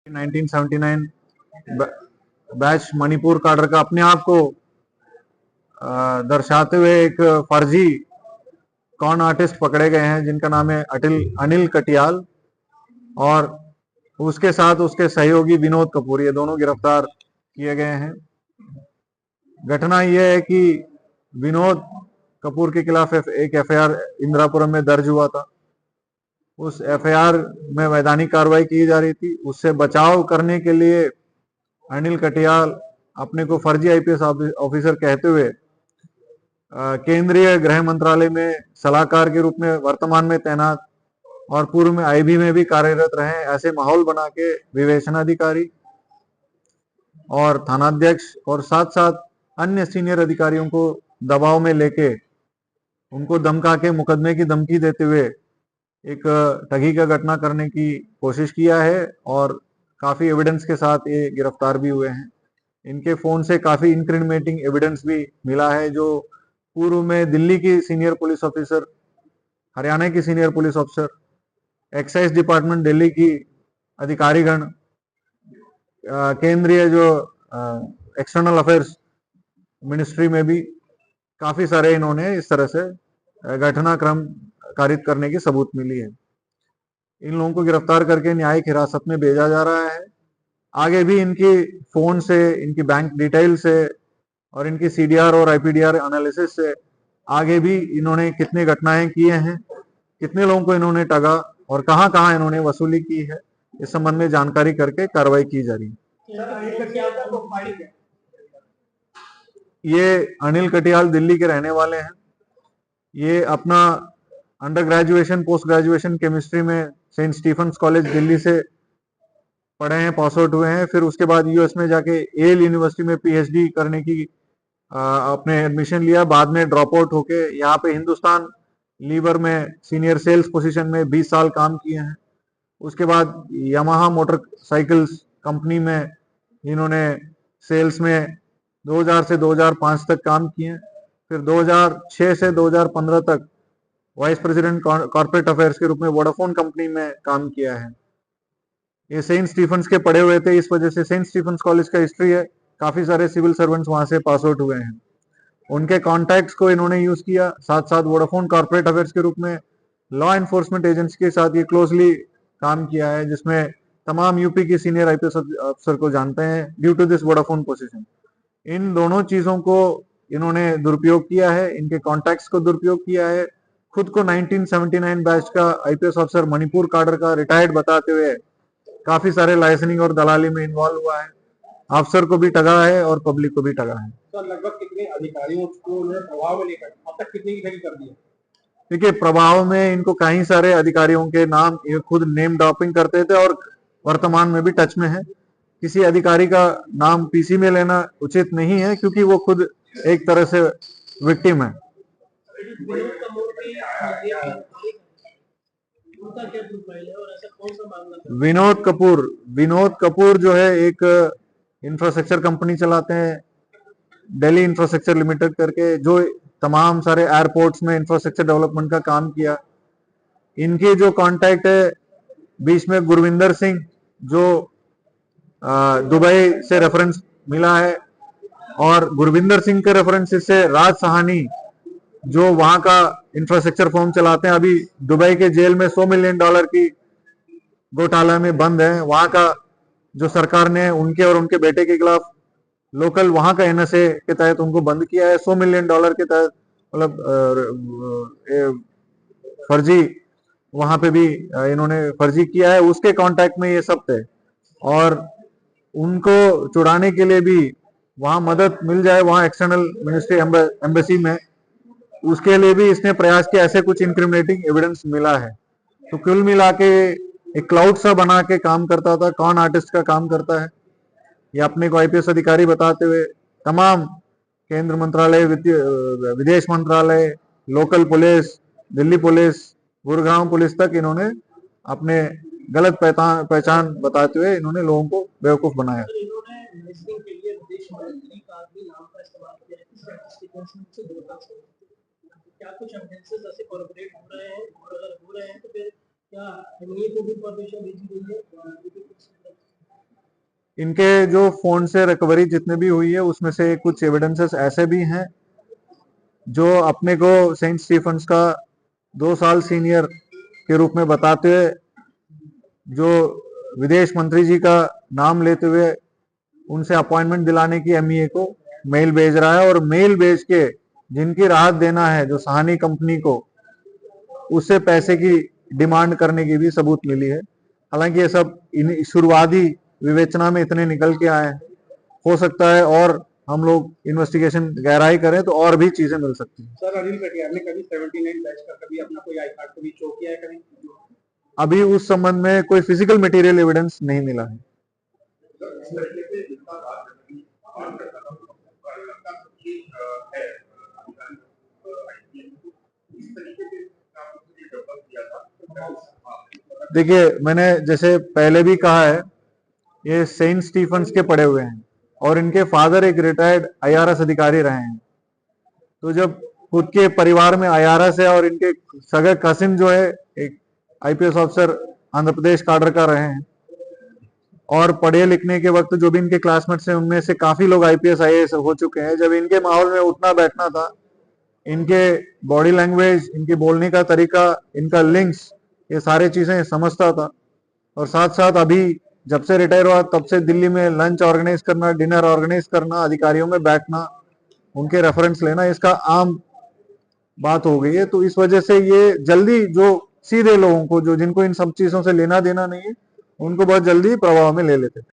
1979 batch Manipur cadre का अपने आप को दर्शाते हुए एक फर्जी कॉन आर्टिस्ट पकड़े गए हैं जिनका नाम है अनिल कटियाल, और उसके साथ उसके सहयोगी विनोद कपूर, ये दोनों गिरफ्तार किए गए हैं। घटना यह है कि विनोद कपूर के खिलाफ एक एफआईआर इंदिरापुरम में दर्ज हुआ था। उस एफआईआर में वैधानिक कार्रवाई की जा रही थी। उससे बचाव करने के लिए अनिल कटियाल अपने को फर्जी आईपीएस ऑफिसर कहते हुए केंद्रीय गृह मंत्रालय में सलाहकार के रूप में वर्तमान में तैनात और पूर्व में आईबी में भी कार्यरत रहे, ऐसे माहौल बना के विवेचनाधिकारी और थानाध्यक्ष और साथ साथ अन्य सीनियर अधिकारियों को दबाव में लेके उनको धमका के मुकदमे की धमकी देते हुए एक ठगी का घटना करने की कोशिश किया है, और काफी एविडेंस के साथ ये गिरफ्तार भी हुए हैं। इनके फोन से काफी इंक्रिमिनेटिंग एविडेंस भी मिला है, जो पूर्व में दिल्ली की सीनियर पुलिस ऑफिसर, हरियाणा की senior police officer, excise department Delhi की अधिकारीगण, केंद्रीय जो एक्सटर्नल अफेयर्स मिनिस्ट्री में भी काफी सारे इन्होंने इस तरह से घटनाक्रम कारित करने की सबूत मिली है। इन लोगों को गिरफ्तार करके न्यायिक हिरासत में भेजा जा रहा है। आगे भी इनकी फोन से, इनकी बैंक डिटेल से और इनकी सीडीआर और आईपीडीआर एनालिसिस से आगे भी इन्होंने कितने घटनाएं किए हैं, कितने लोगों को इन्होंने ठगा और कहां कहां इन्होंने वसूली की है, इस संबंध में जानकारी करके कार्रवाई की जा रही है। ये अनिल कटियाल दिल्ली के रहने वाले हैं। ये अपना under graduation, post graduation chemistry में सेंट स्टीफेंस कॉलेज दिल्ली से पढ़े हैं, पास आउट हुए हैं। फिर उसके बाद यूएस में जाके येल यूनिवर्सिटी में पीएचडी करने की अपने एडमिशन लिया। बाद में ड्रॉप आउट होके यहाँ पे हिंदुस्तान लीवर में सीनियर सेल्स पोजीशन में 20 साल काम किए हैं। उसके बाद यामाहा मोटरसाइकिल्स कंपनी में इन्होंने सेल्स में 2000 से 2005 तक काम किए। फिर 2006 से 2015 तक वाइस प्रेसिडेंट कॉर्पोरेट अफेयर्स के रूप में वोडाफोन कंपनी में काम किया है। ये सेंट स्टीफेंस के पढ़े हुए थे, इस वजह से सेंट स्टीफेंस कॉलेज का हिस्ट्री है, काफी सारे सिविल सर्वेंट्स वहां से पास आउट हुए हैं। उनके कॉन्टैक्ट्स को इन्होंने यूज किया। साथ साथ वोडाफोन कॉर्पोरेट अफेयर्स के रूप में लॉ एनफोर्समेंट एजेंसी के साथ ये क्लोजली काम किया है, जिसमें तमाम यूपी की सीनियर आईपीएस अफसर को जानते हैं due to this Vodafone position. इन दोनों चीजों को इन्होंने दुरुपयोग किया है, इनके कॉन्टैक्ट्स को दुरुपयोग किया है। खुद को 1979 बैच का आईपीएस ऑफिसर मणिपुर काडर का रिटायर्ड बताते हुए काफी सारे लाइसेंसिंग और दलाली में इन्वॉल्व हुआ है। अफसर को भी ठगा है और पब्लिक को भी ठगा है। सर, लगभग कितने अधिकारियों को उन्होंने प्रभाव में लेकर अब तक कितने की ठगी कर दी है? देखिए, प्रभाव में इनको कई सारे अधिकारियों के नाम ये खुद नेम ड्रॉपिंग करते थे और वर्तमान में भी टच में है। किसी अधिकारी का नाम पीसी में लेना उचित नहीं है, क्योंकि वो खुद एक तरह से विक्टिम है। विनोद कपूर जो है एक इंफ्रास्ट्रक्चर कंपनी चलाते हैं, दिल्ली इंफ्रास्ट्रक्चर लिमिटेड करके, जो तमाम सारे एयरपोर्ट्स में इंफ्रास्ट्रक्चर डेवलपमेंट का काम किया। इनके जो कांटेक्ट है बीच में गुरविंदर सिंह, जो दुबई से रेफरेंस मिला है, और गुरविंदर सिंह के रेफरेंस से राज सहानी, जो वहां का इंफ्रास्ट्रक्चर फर्म चलाते हैं, अभी दुबई के जेल में $100 मिलियन की घोटाला में बंद है। वहां का जो सरकार ने उनके और उनके बेटे के खिलाफ लोकल वहां का एनएसए के तहत उनको बंद किया है। $100 मिलियन के तहत, मतलब फर्जी, वहां पे भी इन्होंने फर्जी किया है। उसके कांटेक्ट में ये सब थे, और उनको छुड़ाने के लिए भी वहां मदद मिल जाए, वहां एक्सटर्नल मिनिस्ट्री एम्बेसी में, उसके लिए भी इसने प्रयास किया। ऐसे कुछ इंक्रिमिनेटिंग एविडेंस मिला है। तो कुल मिला के एक क्लाउड सा बना के काम करता था, कौन आर्टिस्ट का काम करता है, ये अपने को आईपीएस अधिकारी बताते हुए तमाम केंद्र मंत्रालय, विदेश मंत्रालय, local police, Delhi police, Gurgaon police तक इन्होंने अपने गलत पहचान बताते हुए इन्होंने लोगों को बेवकूफ बनाया। क्या कुछ एविडेंसेस ऐसे कोलैबोरेट हो रहे हैं, और अगर हो रहे हैं तो फिर क्या एमओयू को भी परमिशन भेजी गई है? इनके जो फोन से रिकवरी जितने भी हुई है उसमें से कुछ एविडेंसेस ऐसे भी हैं जो अपने को सेंट स्टीफन्स का 2 साल सीनियर के रूप में बताते हुए जो विदेश मंत्री जी का नाम लेते हुए उनसे अपॉइंटमेंट दिलाने की एमईए को मेल भेज रहा है, और मेल भेज के जिनकी राहत देना है जो सहानी कंपनी को, उससे पैसे की डिमांड करने की भी सबूत मिली है। हालांकि ये सब शुरुआती विवेचना में इतने निकल के आए हैं, हो सकता है और हम लोग इन्वेस्टिगेशन गहराई करें तो और भी चीजें मिल सकती हैं। सर अनिल कटियार ने कभी 79 बैच का कभी अपना कोई आई कार्ड कभी शो किया है कभी? अभी उस संबंध में कोई फिजिकल मटेरियल एविडेंस नहीं मिला है। देखिए, मैंने जैसे पहले भी कहा है, ये सेंट स्टीफन्स के पढ़े हुए हैं और इनके फादर एक रिटायर्ड आईआरएस अधिकारी रहे हैं। तो जब खुद के परिवार में आईआरएस है और इनके सगे कसिन जो है एक IPS officer Andhra Pradesh cadre का रहे हैं, और पढ़े लिखने के वक्त जो भी इनके क्लासमेट्स हैं उनमें से काफी लोग आईपीएस आईएएस हो चुके हैं। जब इनके माहौल में उठना बैठना था, इनके बॉडी लैंग्वेज, इनके बोलने का तरीका, इनका लिंक्स, ये सारी चीजें समझता था। और साथ साथ अभी जब से रिटायर हुआ तब से दिल्ली में लंच ऑर्गेनाइज करना, डिनर ऑर्गेनाइज करना, अधिकारियों में बैठना, उनके रेफरेंस लेना, इसका आम बात हो गई है। तो इस वजह से ये जल्दी जो सीधे लोगों को, जो जिनको इन सब चीजों से लेना देना नहीं है, उनको बहुत जल्दी प्रभाव में ले लेते हैं।